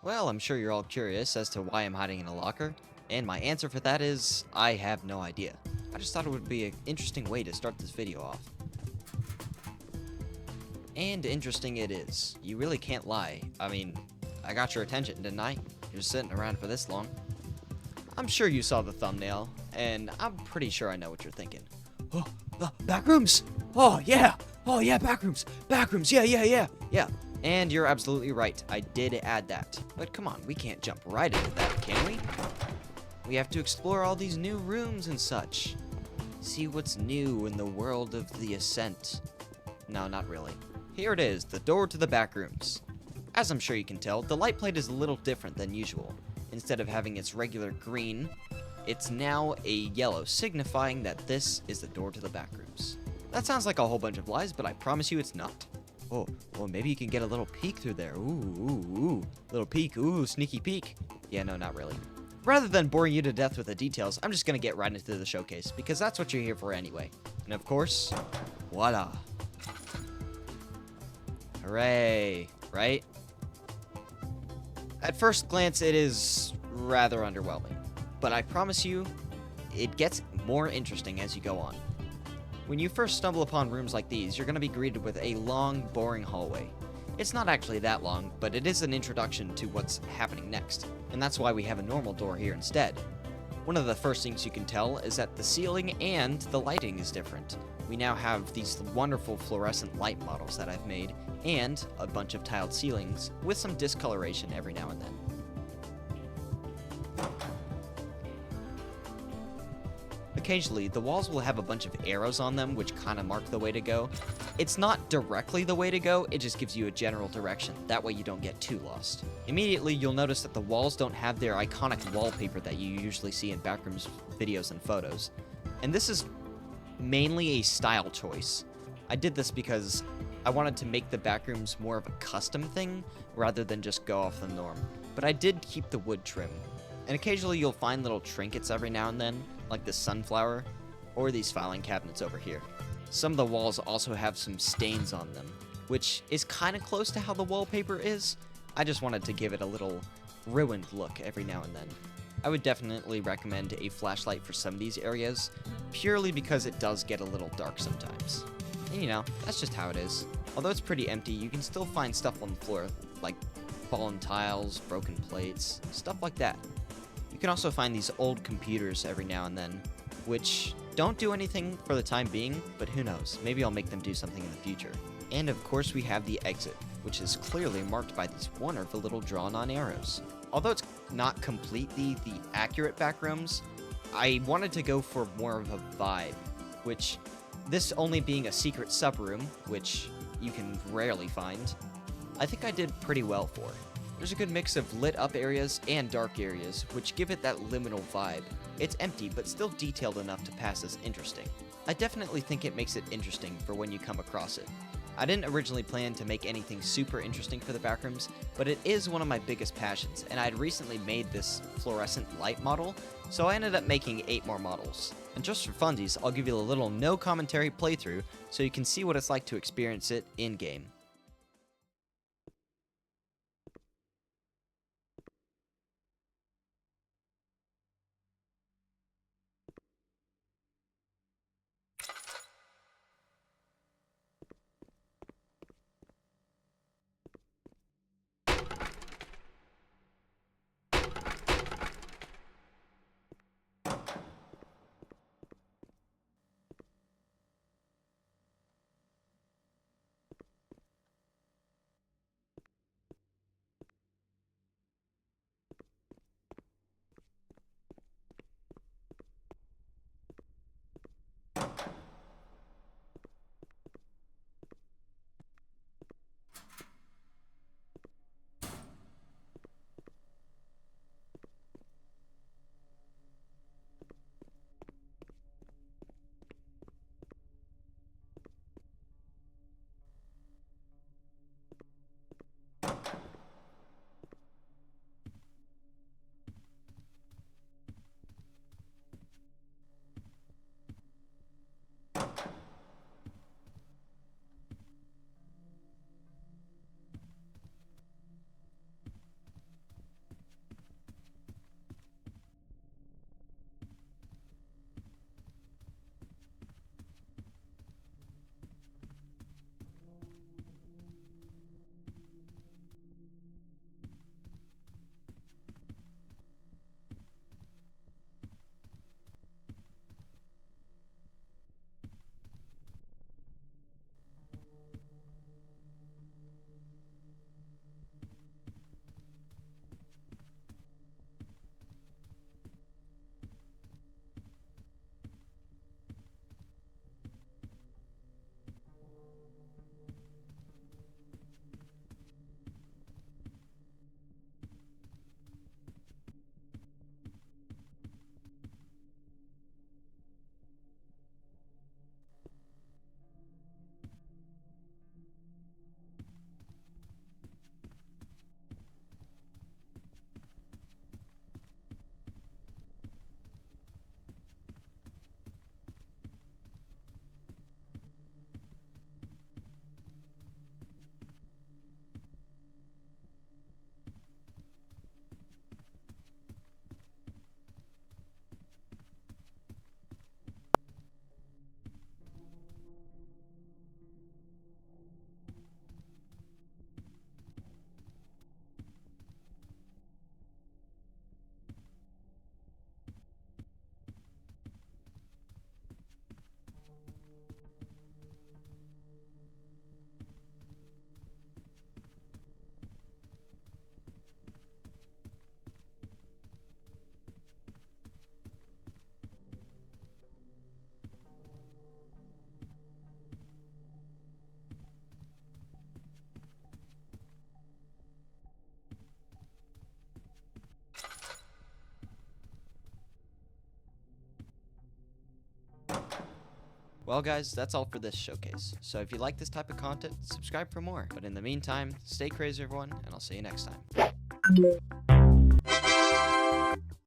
Well, I'm sure you're all curious as to why I'm hiding in a locker, and my answer for that is, I have no idea. I just thought it would be an interesting way to start this video off. And interesting it is. You really can't lie. I mean, I got your attention, didn't I? You're sitting around for this long. I'm sure you saw the thumbnail, and I'm pretty sure I know what you're thinking. Oh, backrooms! Oh, yeah! Oh, yeah, backrooms! Backrooms! Yeah! And you're absolutely right. I did add that. But come on, we can't jump right into that, can we? We have to explore all these new rooms and such. See what's new in the world of the Ascent. No, not really. Here it is, the door to the backrooms. As I'm sure you can tell, the light plate is a little different than usual. Instead of having its regular green, it's now a yellow, signifying that this is the door to the backrooms. That sounds like a whole bunch of lies, but I promise you it's not. Oh, well, maybe you can get a little peek through there. Ooh. Little peek. Ooh, sneaky peek. Yeah, no, not really. Rather than boring you to death with the details, I'm just gonna get right into the showcase, because that's what you're here for anyway. And of course, voila. Hooray, right? At first glance, it is rather underwhelming, but I promise you, it gets more interesting as you go on. When you first stumble upon rooms like these, you're going to be greeted with a long, boring hallway. It's not actually that long, but it is an introduction to what's happening next, and that's why we have a normal door here instead. One of the first things you can tell is that the ceiling and the lighting is different. We now have these wonderful fluorescent light models that I've made, and a bunch of tiled ceilings with some discoloration every now and then. Occasionally, the walls will have a bunch of arrows on them which kind of mark the way to go. It's not directly the way to go, it just gives you a general direction. That way you don't get too lost. Immediately, you'll notice that the walls don't have their iconic wallpaper that you usually see in Backrooms videos and photos. And this is mainly a style choice. I did this because I wanted to make the Backrooms more of a custom thing rather than just go off the norm. But I did keep the wood trim. And occasionally you'll find little trinkets every now and then, like this sunflower, or these filing cabinets over here. Some of the walls also have some stains on them, which is kind of close to how the wallpaper is. I just wanted to give it a little ruined look every now and then. I would definitely recommend a flashlight for some of these areas, purely because it does get a little dark sometimes. And you know, that's just how it is. Although it's pretty empty, you can still find stuff on the floor, like fallen tiles, broken plates, stuff like that. You can also find these old computers every now and then, which don't do anything for the time being, but who knows, maybe I'll make them do something in the future. And of course we have the exit, which is clearly marked by these wonderful little drawn-on arrows. Although it's not completely the accurate backrooms, I wanted to go for more of a vibe, which this only being a secret sub-room, which you can rarely find, I think I did pretty well for. There's a good mix of lit up areas and dark areas, which give it that liminal vibe. It's empty, but still detailed enough to pass as interesting. I definitely think it makes it interesting for when you come across it. I didn't originally plan to make anything super interesting for the backrooms, but it is one of my biggest passions, and I had recently made this fluorescent light model, so I ended up making 8 more models. And just for funsies, I'll give you a little no commentary playthrough so you can see what it's like to experience it in-game. Well guys, that's all for this showcase. So if you like this type of content, subscribe for more. But in the meantime, stay crazy everyone, and I'll see you next time.